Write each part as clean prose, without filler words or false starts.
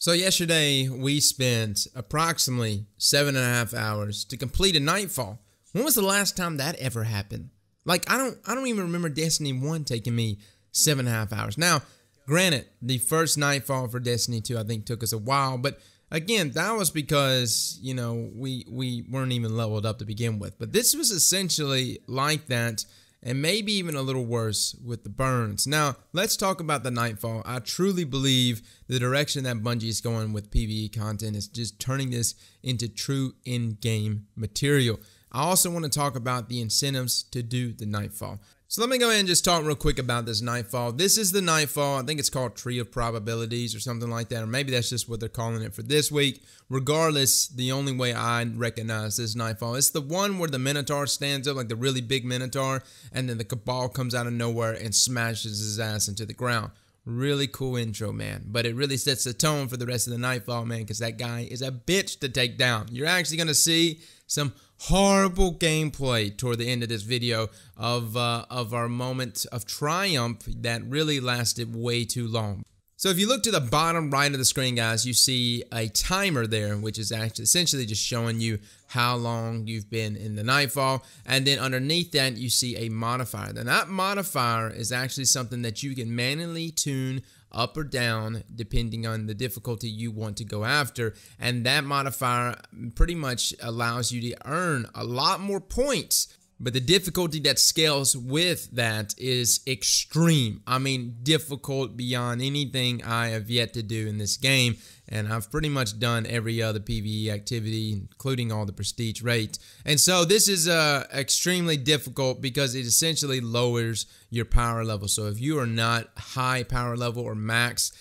So yesterday we spent approximately 7.5 hours to complete a Nightfall. When was the last time that ever happened? Like I don't even remember Destiny 1 taking me 7.5 hours. Now, granted, the first Nightfall for Destiny 2 I think took us a while, but again, that was because, you know, we weren't even leveled up to begin with. But this was essentially like that, and maybe even a little worse with the burns. Now, let's talk about the Nightfall. I truly believe the direction that Bungie is going with PvE content is just turning this into true in-game material. I also want to talk about the incentives to do the Nightfall. So let me go ahead and just talk real quick about this Nightfall. This is the Nightfall. I think it's called Tree of Probabilities or something like that, or maybe that's just what they're calling it for this week. Regardless, the only way I recognize this Nightfall is the one where the Minotaur stands up, like the really big Minotaur, and then the Cabal comes out of nowhere and smashes his ass into the ground. Really cool intro, man. But it really sets the tone for the rest of the Nightfall, man, because that guy is a bitch to take down. You're actually going to see some horrible gameplay toward the end of this video of our moment of triumph that really lasted way too long. So if you look to the bottom right of the screen, guys, you see a timer there, which is actually essentially just showing you how long you've been in the Nightfall. And then underneath that, you see a modifier. And that modifier is actually something that you can manually tune up or down depending on the difficulty you want to go after. And that modifier pretty much allows you to earn a lot more points. But the difficulty that scales with that is extreme. I mean, difficult beyond anything I have yet to do in this game. And I've pretty much done every other PvE activity, including all the prestige raids. And so this is extremely difficult because it essentially lowers your power level. So if you are not high power level or max,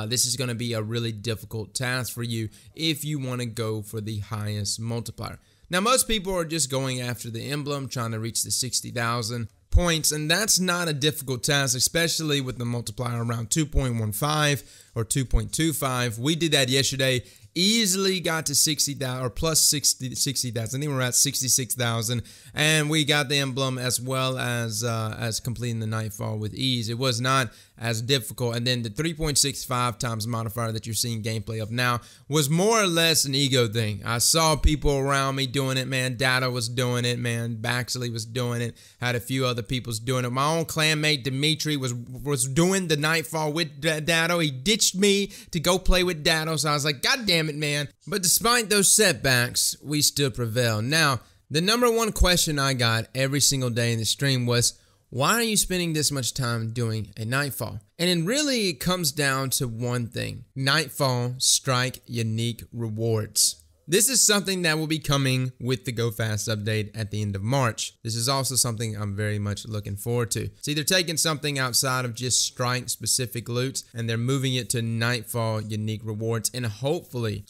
this is going to be a really difficult task for you if you want to go for the highest multiplier. Now, most people are just going after the emblem, trying to reach the 60,000 points, and that's not a difficult task, especially with the multiplier around 2.15 or 2.25. We did that yesterday, easily got to 60,000 or plus 60,000. I think we're at 66,000, and we got the emblem as well as completing the Nightfall with ease. It was not as difficult. And then the 3.65 times modifier that you're seeing gameplay of now was more or less an ego thing. I saw people around me doing it, man. Dado was doing it, man. Baxley was doing it. Had a few other people's doing it. My own clanmate Dimitri was doing the Nightfall with Dado. He ditched me to go play with Dado, so I was like, God damn it, man. But despite those setbacks, we still prevail. Now, the number one question I got every single day in the stream was, why are you spending this much time doing a Nightfall? And it really comes down to one thing: Nightfall Strike unique rewards. This is something that will be coming with the Go Fast update at the end of March. This is also something I'm very much looking forward to. It's either taking something outside of just Strike specific loots and they're moving it to Nightfall unique rewards and hopefully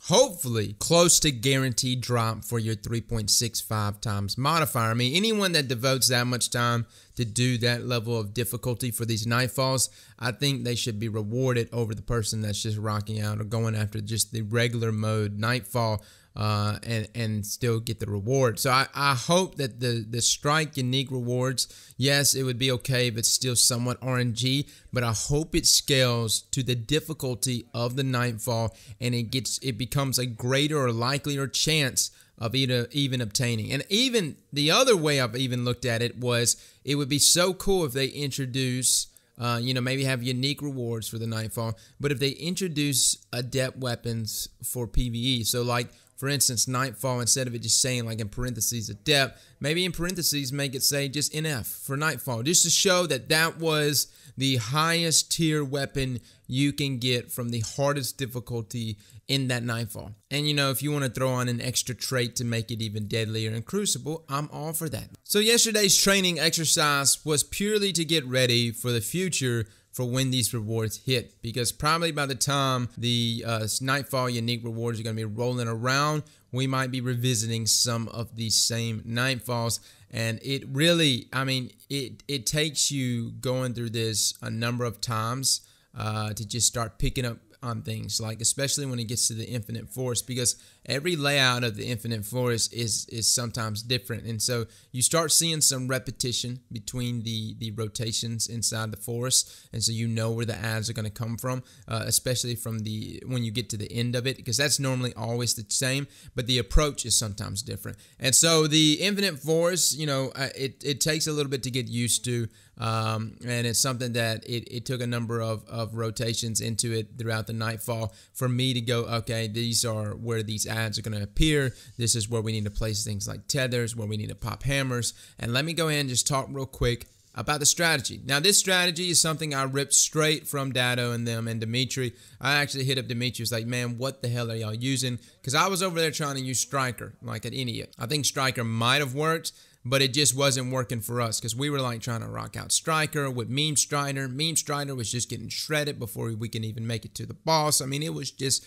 close to guaranteed drop for your 3.65 times modifier. I mean, anyone that devotes that much time to do that level of difficulty for these Nightfalls, I think they should be rewarded over the person that's just rocking out or going after just the regular mode Nightfall and still get the reward. So I hope that the Strike unique rewards, yes, it would be okay if it's still somewhat RNG, but I hope it scales to the difficulty of the Nightfall and it becomes a greater or likelier chance of even obtaining. And even the other way I've even looked at it was, it would be so cool if they introduce, maybe have unique rewards for the Nightfall, but if they introduce adept weapons for PvE. So like, for instance, Nightfall, instead of it just saying like in parentheses adept, maybe in parentheses make it say just NF for Nightfall, just to show that that was the highest tier weapon you can get from the hardest difficulty in that Nightfall. And if you want to throw on an extra trait to make it even deadlier in Crucible, I'm all for that. So yesterday's training exercise was purely to get ready for the future for when these rewards hit, because probably by the time the Nightfall unique rewards are going to be rolling around, we might be revisiting some of these same Nightfalls. And it really, I mean, it takes you going through this a number of times to just start picking up on things, like especially when it gets to the Infinite Forest, because every layout of the Infinite Forest is sometimes different. And so you start seeing some repetition between the rotations inside the forest. And so you know where the ads are going to come from, especially from when you get to the end of it, because that's normally always the same, but the approach is sometimes different. And so the Infinite Forest, you know, it takes a little bit to get used to. And it's something that it took a number of rotations into it throughout the Nightfall for me to go, okay, these are where these ads are going to appear. This is where we need to place things like tethers, where we need to pop hammers. And let me go ahead and just talk real quick about the strategy. Now, this strategy is something I ripped straight from Dado and them and Dimitri. I actually hit up Dimitri. Was like, man, what the hell are y'all using? Because I was over there trying to use Striker, like an idiot. I think Striker might have worked, but it just wasn't working for us because we were like trying to rock out Striker with Meme Strider. Meme Strider was just getting shredded before we can even make it to the boss. I mean, it was just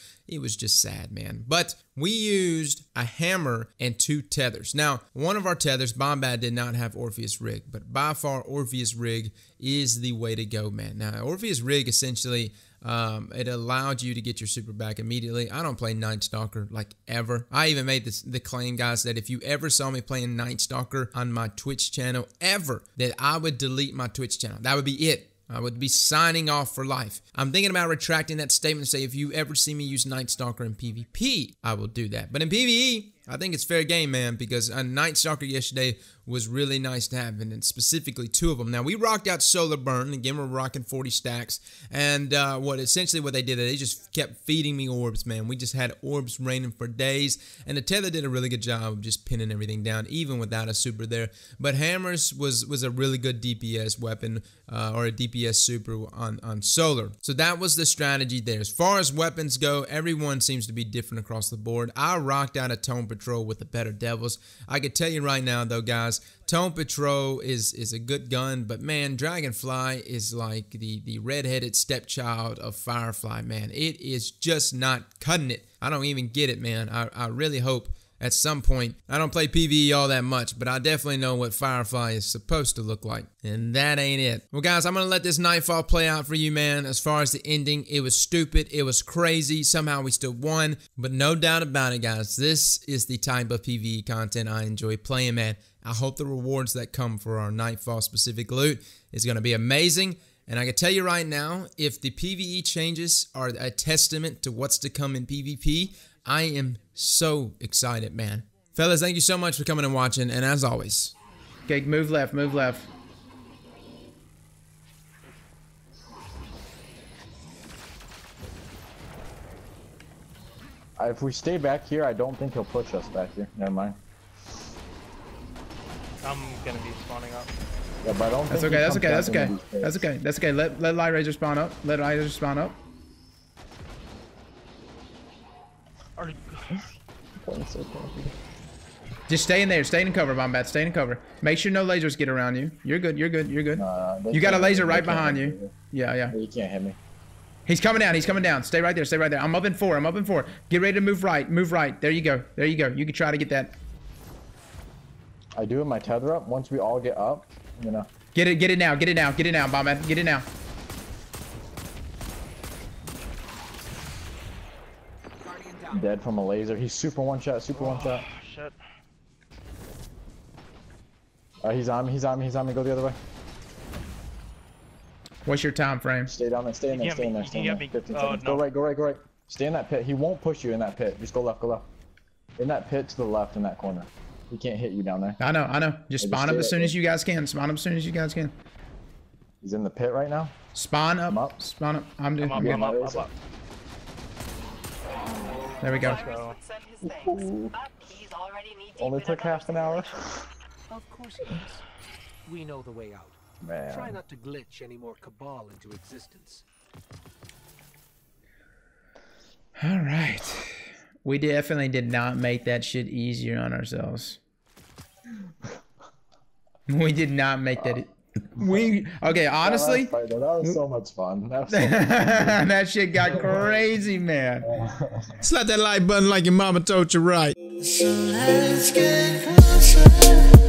sad, man. But we used a hammer and 2 tethers. Now, one of our tethers, Bombad, did not have Orpheus Rig, but by far Orpheus Rig is the way to go, man. Now, Orpheus Rig essentially, it allowed you to get your super back immediately. I don't play Night Stalker like ever. I even made the claim, guys, that if you ever saw me playing Night Stalker on my Twitch channel ever, that I would delete my Twitch channel. That would be it. I would be signing off for life. I'm thinking about retracting that statement and say, if you ever see me use Night Stalker in PvP, I will do that. But in PvE, I think it's fair game, man, because a Night Stalker yesterday was really nice to have, and specifically 2 of them. Now, we rocked out Solar Burn. Again, we're rocking 40 stacks. And what they did, they just kept feeding me orbs, man. We just had orbs raining for days. And the tether did a really good job of just pinning everything down, even without a super there. But Hammers was a really good DPS weapon, or a DPS super on Solar. So that was the strategy there. As far as weapons go, everyone seems to be different across the board. I rocked out a Tone Patrol with the Better Devils. I could tell you right now, though, guys, Tone Patrol is a good gun, but man, Dragonfly is like the redheaded stepchild of Firefly, man. It is just not cutting it. I don't even get it, man. I really hope at some point, I don't play PvE all that much, but I definitely know what Firefly is supposed to look like, and that ain't it. Well, guys, I'm going to let this Nightfall play out for you, man. As far as the ending, it was stupid. It was crazy. Somehow we still won, but no doubt about it, guys. This is the type of PvE content I enjoy playing, man. I hope the rewards that come for our Nightfall specific loot is going to be amazing. And I can tell you right now, if the PvE changes are a testament to what's to come in PvP, I am so excited, man. Fellas, thank you so much for coming and watching, and as always. Okay, move left, move left. If we stay back here, I don't think he'll push us back here. Never mind. I'm gonna be spawning up. Yeah, but I don't That's think okay, that's okay, that's okay. That's okay, that's okay. Let Light Razor spawn up. Let Light Razor spawn up. Just stay in there. Stay in cover, Bombat. Stay in cover. Make sure no lasers get around you. You're good. You're good. You're good. You got a laser right behind you. Yeah, yeah. You can't hit me. He's coming down. He's coming down. Stay right there. Stay right there. I'm up in 4. I'm up in 4. Get ready to move right. Move right. There you go. There you go. You can try to get that. I do my tether up. Once we all get up, you know. Get it. Get it now. Get it now. Get it now, Bombat. Get it now. Dead from a laser. He's super one shot. Super one shot. Shit. He's on me. He's on me. He's on me. Go the other way. What's your time frame? Stay down there. Stay in there. Stay in there. Stay in there. 15 seconds. No. Go right. Go right. Go right. Stay in that pit. He won't push you in that pit. Just go left. Go left. In that pit to the left in that corner. He can't hit you down there. I know. I know. Just spawn up as soon as you guys can. Spawn up as soon as you guys can. He's in the pit right now. Spawn up. Spawn up. I'm doing. I'm up. There we go. Only took half an hour. Of course it does. We know the way out. Man. Try not to glitch any more Cabal into existence. All right. We definitely did not make that shit easier on ourselves. We did not make that. Okay, honestly. That was so much fun. That was so much fun. That shit got crazy, man. Slap that like button like your mama told you right. So let's get closer.